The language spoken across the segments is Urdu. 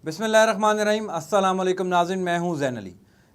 بسم اللہ الرحمن الرحیم۔ السلام علیکم ناظرین، میں ہوں زین علی۔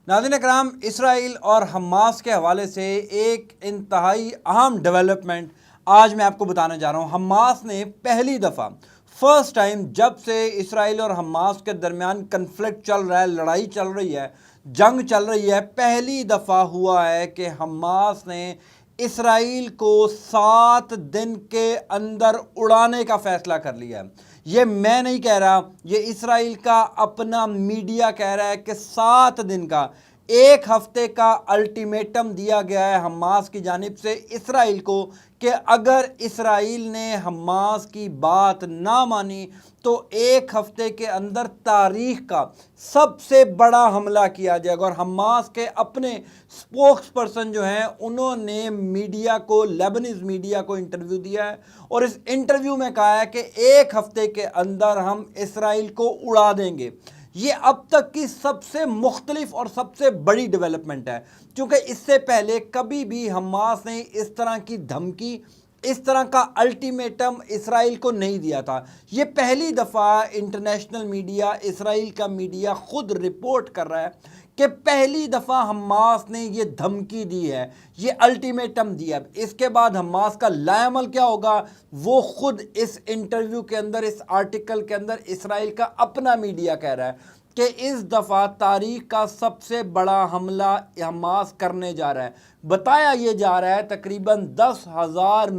ناظرین اکرام، اسرائیل اور حماس کے حوالے سے ایک انتہائی اہم ڈیولپمنٹ آج میں آپ کو بتانے جا رہا ہوں۔ حماس نے پہلی دفعہ فرسٹ ٹائم جب سے اسرائیل اور حماس کے درمیان کنفلکٹ چل رہا ہے، لڑائی چل رہی ہے، جنگ چل رہی ہے، پہلی دفعہ ہوا ہے کہ حماس نے اسرائیل کو 7 دن کے اندر اڑانے کا فیصلہ کر لیا ہے۔ یہ میں نہیں کہہ رہا، یہ اسرائیل کا اپنا میڈیا کہہ رہا ہے کہ 7 دن کا، 1 ہفتے کا الٹیمیٹم دیا گیا ہے حماس کی جانب سے اسرائیل کو کہ اگر اسرائیل نے حماس کی بات نہ مانی تو 1 ہفتے کے اندر تاریخ کا سب سے بڑا حملہ کیا جائے گا۔ اور حماس کے اپنے سپوکس پرسن جو ہیں انہوں نے میڈیا کو، لیبنیز میڈیا کو انٹرویو دیا ہے اور اس انٹرویو میں کہا ہے کہ 1 ہفتے کے اندر ہم اسرائیل کو اڑا دیں گے۔ یہ اب تک کی سب سے مختلف اور سب سے بڑی ڈیولپمنٹ ہے، کیونکہ اس سے پہلے کبھی بھی حماس نے اس طرح کی دھمکی، اس طرح کا الٹیمیٹم اسرائیل کو نہیں دیا تھا۔ یہ پہلی دفعہ انٹرنیشنل میڈیا، اسرائیل کا میڈیا خود رپورٹ کر رہا ہے کہ پہلی دفعہ حماس نے یہ دھمکی دی ہے، یہ الٹیمیٹم دیا۔ اس کے بعد حماس کا لاء عمل کیا ہوگا وہ خود اس انٹرویو کے اندر، اس آرٹیکل کے اندر اسرائیل کا اپنا میڈیا کہہ رہا ہے کہ اس دفعہ تاریخ کا سب سے بڑا حملہ حماس کرنے جا رہا ہے۔ بتایا یہ جا رہا ہے تقریباً 10,000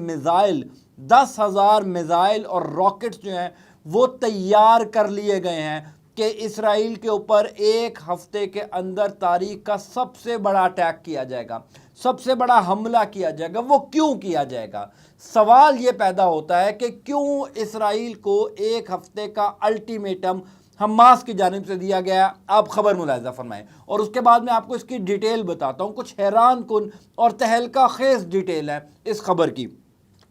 میزائل اور راکٹس جو ہیں وہ تیار کر لیے گئے ہیں کہ اسرائیل کے اوپر 1 ہفتے کے اندر تاریخ کا سب سے بڑا اٹیک کیا جائے گا، سب سے بڑا حملہ کیا جائے گا۔ وہ کیوں کیا جائے گا؟ سوال یہ پیدا ہوتا ہے کہ کیوں اسرائیل کو 1 ہفتے کا الٹیمیٹم حماس کی جانب سے دیا گیا؟ آپ خبر ملاحظہ فرمائیں اور اس کے بعد میں آپ کو اس کی ڈیٹیل بتاتا ہوں۔ کچھ حیران کن اور تہلکہ خیز ڈیٹیل ہے اس خبر کی۔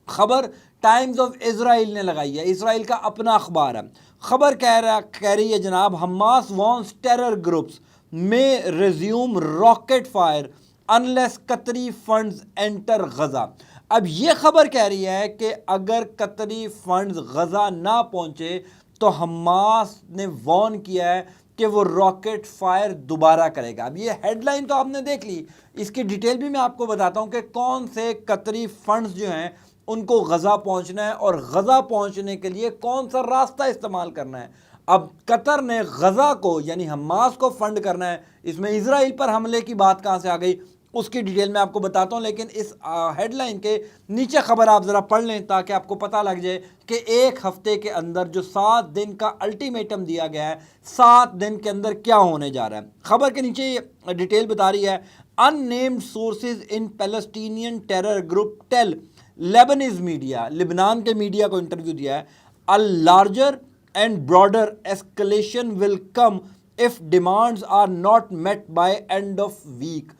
خبر ٹائمز آف اسرائیل نے لگائی ہے، اسرائیل کا اپنا اخبار ہے۔ خبر کہہ رہی ہے جناب، حماس وانٹس ٹیرر گروپس میں resume rocket fire unless Qatari funds enter Gaza. اب یہ خبر کہہ رہی ہے کہ اگر قطری فنڈز غزہ نہ پہنچے تو حماس نے وارن کیا ہے کہ وہ راکٹ فائر دوبارہ کرے گا۔ اب یہ ہیڈ لائن تو آپ نے دیکھ لی، اس کی ڈیٹیل بھی میں آپ کو بتاتا ہوں کہ کون سے قطری فنڈز جو ہیں ان کو غزہ پہنچنا ہے اور غزہ پہنچنے کے لیے کون سا راستہ استعمال کرنا ہے۔ اب قطر نے غزہ کو یعنی حماس کو فنڈ کرنا ہے، اس میں اسرائیل پر حملے کی بات کہاں سے آ گئی اس کی ڈیٹیل میں آپ کو بتاتا ہوں، لیکن اس ہیڈ لائن کے نیچے خبر آپ ذرا پڑھ لیں تاکہ آپ کو پتہ لگ جائے کہ 1 ہفتے کے اندر جو 7 دن کا الٹیمیٹم دیا گیا ہے، 7 دن کے اندر کیا ہونے جا رہا ہے۔ خبر کے نیچے یہ ڈیٹیل بتا رہی ہے، unnamed sources in Palestinian terror group tell Lebanese media, لبنان کے میڈیا کو انٹرویو دیا ہے، a larger and broader escalation will come if demands are not met by end of week۔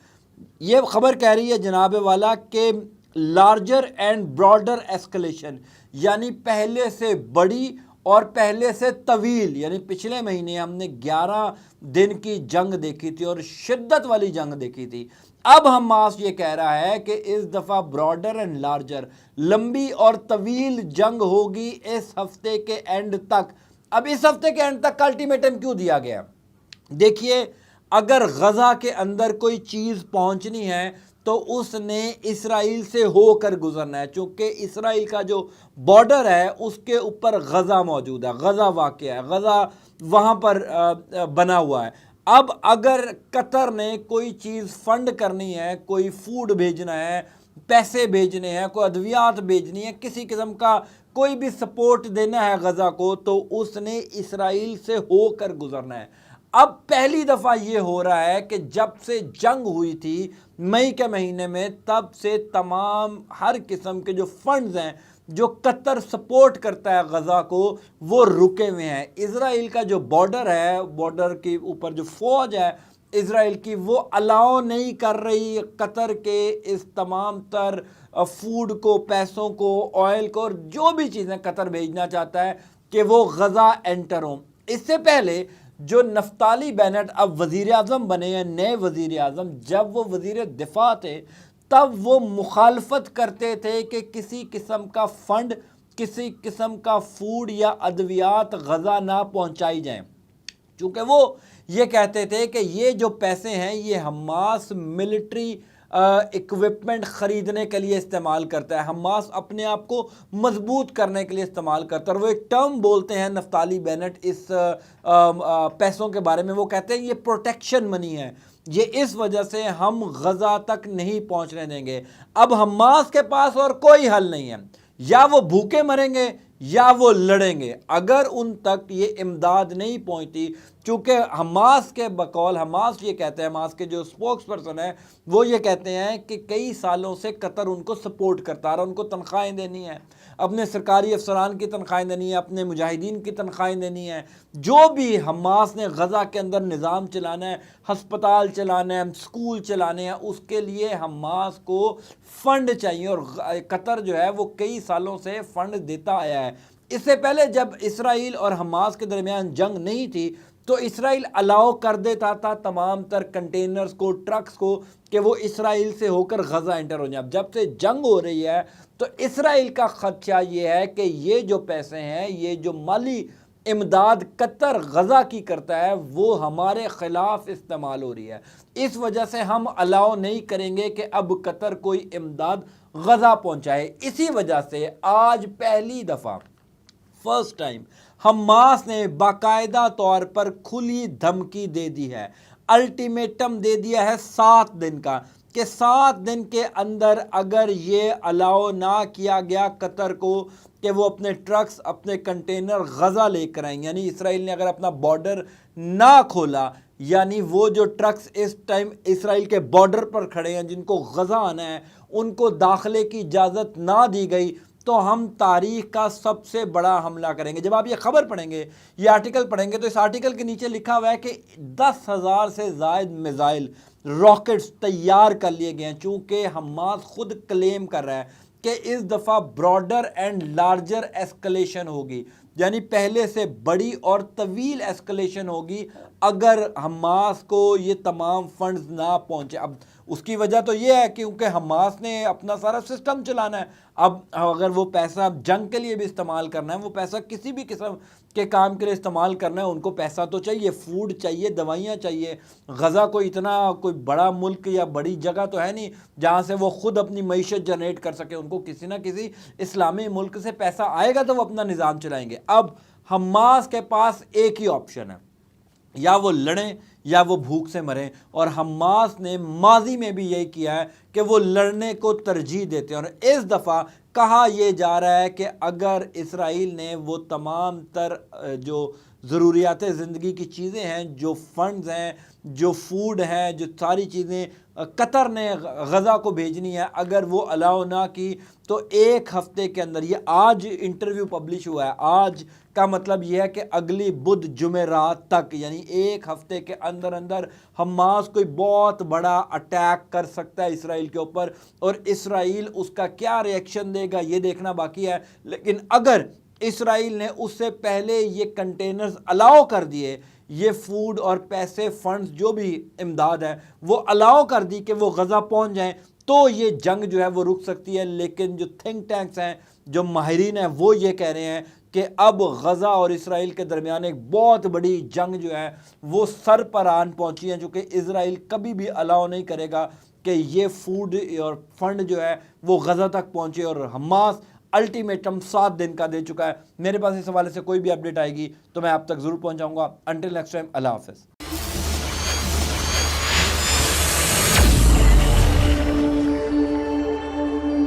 یہ خبر کہہ رہی ہے جناب والا کہ لارجر اینڈ براڈر ایسکلیشن، یعنی پہلے سے بڑی اور پہلے سے طویل، یعنی پچھلے مہینے ہم نے 11 دن کی جنگ دیکھی تھی اور شدت والی جنگ دیکھی تھی۔ اب حماس یہ کہہ رہا ہے کہ اس دفعہ براڈر اینڈ لارجر، لمبی اور طویل جنگ ہوگی اس ہفتے کے اینڈ تک۔ اب اس ہفتے کے اینڈ تک کا الٹیمیٹم کیوں دیا گیا؟ دیکھیے، اگر غزہ کے اندر کوئی چیز پہنچنی ہے تو اس نے اسرائیل سے ہو کر گزرنا ہے، چونکہ اسرائیل کا جو بارڈر ہے اس کے اوپر غزہ موجود ہے، غزہ واقع ہے، غزہ وہاں پر بنا ہوا ہے۔ اب اگر قطر نے کوئی چیز فنڈ کرنی ہے، کوئی فوڈ بھیجنا ہے، پیسے بھیجنے ہیں، کوئی ادویات بھیجنی ہے، کسی قسم کا کوئی بھی سپورٹ دینا ہے غزہ کو، تو اس نے اسرائیل سے ہو کر گزرنا ہے۔ اب پہلی دفعہ یہ ہو رہا ہے کہ جب سے جنگ ہوئی تھی مئی کے مہینے میں، تب سے تمام ہر قسم کے جو فنڈز ہیں جو قطر سپورٹ کرتا ہے غزہ کو، وہ رکے ہوئے ہیں۔ اسرائیل کا جو بارڈر ہے، بارڈر کے اوپر جو فوج ہے اسرائیل کی، وہ الاؤ نہیں کر رہی قطر کے اس تمام تر فوڈ کو، پیسوں کو، آئل کو، اور جو بھی چیزیں قطر بھیجنا چاہتا ہے کہ وہ غزہ انٹر ہوں۔ اس سے پہلے جو نفتالی بینٹ اب وزیر اعظم بنے ہیں، نئے وزیر اعظم، جب وہ وزیر دفاع تھے تب وہ مخالفت کرتے تھے کہ کسی قسم کا فنڈ، کسی قسم کا فوڈ یا ادویات غزہ نہ پہنچائی جائیں۔ چونکہ وہ یہ کہتے تھے کہ یہ جو پیسے ہیں یہ حماس ملٹری اکوپمنٹ خریدنے کے لیے استعمال کرتا ہے، حماس اپنے آپ کو مضبوط کرنے کے لیے استعمال کرتا ہے۔ اور وہ ایک ٹرم بولتے ہیں نفتالی بینٹ اس پیسوں کے بارے میں، وہ کہتے ہیں یہ پروٹیکشن منی ہے، یہ اس وجہ سے ہم غزہ تک نہیں پہنچنے دیں گے۔ اب حماس کے پاس اور کوئی حل نہیں ہے، یا وہ بھوکے مریں گے یا وہ لڑیں گے اگر ان تک یہ امداد نہیں پہنچتی۔ چونکہ حماس کے بقول، حماس یہ کہتے ہیں، حماس کے جو سپوکس پرسن ہیں وہ یہ کہتے ہیں کہ کئی سالوں سے قطر ان کو سپورٹ کرتا رہا، ان کو تنخواہیں دینی ہیں، اپنے سرکاری افسران کی تنخواہیں دینی ہیں، اپنے مجاہدین کی تنخواہیں دینی ہیں، جو بھی حماس نے غزہ کے اندر نظام چلانا ہے، ہسپتال چلانا ہے، سکول چلانے ہیں، اس کے لیے حماس کو فنڈ چاہیے، اور قطر جو ہے وہ کئی سالوں سے فنڈ دیتا آیا ہے۔ اس سے پہلے جب اسرائیل اور حماس کے درمیان جنگ نہیں تھی تو اسرائیل الاؤ کر دیتا تھا تمام تر کنٹینرز کو، ٹرکس کو، کہ وہ اسرائیل سے ہو کر غزہ انٹر ہو جائیں۔ اب جب سے جنگ ہو رہی ہے تو اسرائیل کا خدشہ یہ ہے کہ یہ جو پیسے ہیں، یہ جو مالی امداد قطر غزہ کی کرتا ہے وہ ہمارے خلاف استعمال ہو رہی ہے، اس وجہ سے ہم الاؤ نہیں کریں گے کہ اب قطر کوئی امداد غزہ پہنچائے۔ اسی وجہ سے آج پہلی دفعہ فرسٹ ٹائم حماس نے باقاعدہ طور پر کھلی دھمکی دے دی ہے، الٹیمیٹم دے دیا ہے 7 دن کا، کہ 7 دن کے اندر اگر یہ الاؤ نہ کیا گیا قطر کو کہ وہ اپنے ٹرکس، اپنے کنٹینر غزہ لے کر آئیں، یعنی اسرائیل نے اگر اپنا بارڈر نہ کھولا، یعنی وہ جو ٹرکس اس ٹائم اسرائیل کے بارڈر پر کھڑے ہیں جن کو غزہ آنا ہے، ان کو داخلے کی اجازت نہ دی گئی تو ہم تاریخ کا سب سے بڑا حملہ کریں گے۔ جب آپ یہ خبر پڑھیں گے، یہ آرٹیکل پڑھیں گے، تو اس آرٹیکل کے نیچے لکھا ہوا ہے کہ 10,000 سے زائد میزائل، راکٹس تیار کر لیے گئے ہیں، چونکہ حماس خود کلیم کر رہا ہے کہ اس دفعہ براڈر اینڈ لارجر ایسکلیشن ہوگی، یعنی پہلے سے بڑی اور طویل ایسکلیشن ہوگی اگر حماس کو یہ تمام فنڈز نہ پہنچے۔ اب اس کی وجہ تو یہ ہے کیونکہ حماس نے اپنا سارا سسٹم چلانا ہے، اب اگر وہ پیسہ جنگ کے لیے بھی استعمال کرنا ہے، وہ پیسہ کسی بھی قسم کے کام کے لیے استعمال کرنا ہے، ان کو پیسہ تو چاہیے، فوڈ چاہیے، دوائیاں چاہیے۔ غزہ کوئی بڑا ملک یا بڑی جگہ تو ہے نہیں جہاں سے وہ خود اپنی معیشت جنریٹ کر سکے، ان کو کسی نہ کسی اسلامی ملک سے پیسہ آئے گا تو وہ اپنا نظام چلائیں گے۔ اب حماس کے پاس ایک ہی آپشن ہے، یا وہ لڑیں یا وہ بھوک سے مریں، اور حماس نے ماضی میں بھی یہی کیا ہے کہ وہ لڑنے کو ترجیح دیتے ہیں، اور اس دفعہ کہا یہ جا رہا ہے کہ اگر اسرائیل نے وہ تمام تر جو ضروریات زندگی کی چیزیں ہیں، جو فنڈز ہیں، جو فوڈ ہیں، جو ساری چیزیں قطر نے غزہ کو بھیجنی ہے، اگر وہ الاؤ نہ کی تو 1 ہفتے کے اندر، یہ آج انٹرویو پبلش ہوا ہے، آج کا مطلب یہ ہے کہ اگلی بدھ جمعرات تک، یعنی 1 ہفتے کے اندر اندر حماس کوئی بہت بڑا اٹیک کر سکتا ہے اسرائیل کے اوپر، اور اسرائیل اس کا کیا ریئیکشن دے گا یہ دیکھنا باقی ہے۔ لیکن اگر اسرائیل نے اس سے پہلے یہ کنٹینرز الاؤ کر دیے، یہ فوڈ اور پیسے، فنڈز، جو بھی امداد ہے وہ الاؤ کر دی کہ وہ غزہ پہنچ جائیں، تو یہ جنگ جو ہے وہ رک سکتی ہے۔ لیکن جو تھنک ٹینکس ہیں، جو ماہرین ہیں، وہ یہ کہہ رہے ہیں کہ اب غزہ اور اسرائیل کے درمیان ایک بہت بڑی جنگ جو ہے وہ سر پر آن پہنچی ہے، چونکہ اسرائیل کبھی بھی الاؤ نہیں کرے گا کہ یہ فوڈ اور فنڈ جو ہے وہ غزہ تک پہنچے، اور حماس الٹیمیٹم 7 دن کا دے چکا ہے۔ میرے پاس اس حوالے سے کوئی بھی اپڈیٹ آئے گی تو میں آپ تک ضرور پہنچاؤں گا۔ انٹل نیکسٹ ٹائم، اللہ حافظ۔